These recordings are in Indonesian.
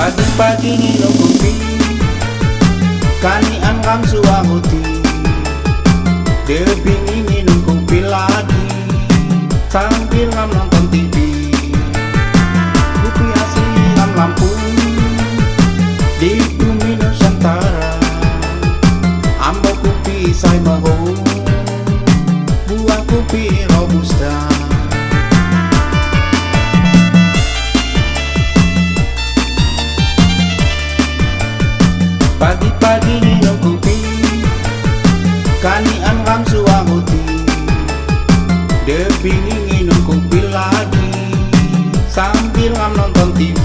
Pagi-pagi nginum kopi, kanian ram suahuti. Debing nginum kopi lagi, sambil ram nonton TV. Kopi asli ram Lampung, di bumi Nusantara. Ambo kopi saya maho, buah kopi robusta. Pagi-pagi nginum kopi, kanian ram suahuti. Debing nginum kopi lagi, sambil ram nonton TV.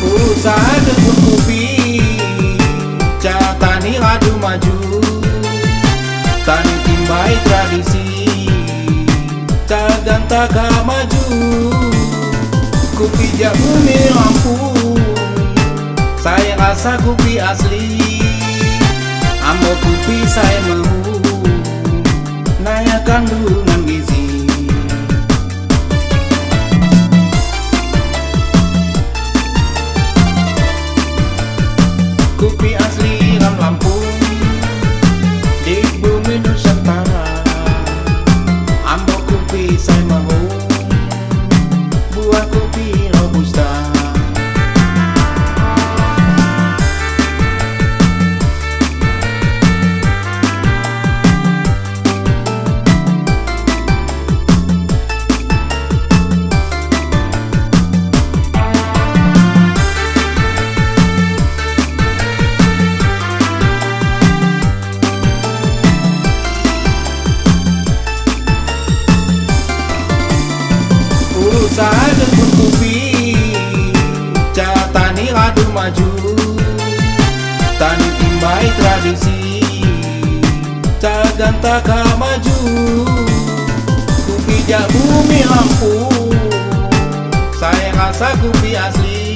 Usaha jemput kopi, catani adu maju. Tani timbai tradisi, cagantaka maju. Kopi Bumi Lampung, saya rasa kopi asli. Ambo kopi saya mau, naya kandungan gizi. Kopi asli ram Lampung, di bumi Nusantara. Ambo kopi saya mau, buah kopi robusta. Usaha jemput kopi, catani adu maju. Tani timbai tradisi, cagantaka maju. Kopi Bumi Lampung, saya rasa kopi asli.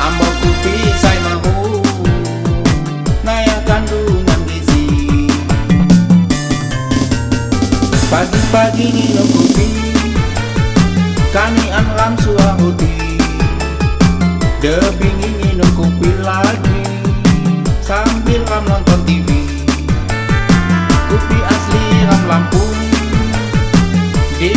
Ambo kopi saya mau, naya kandungan gizi. Pagi-pagi nginum kopi, kanian ram suahuti. Debing nginum kopi lagi, sambil ram nonton TV. Kopi asli ram Lampung, di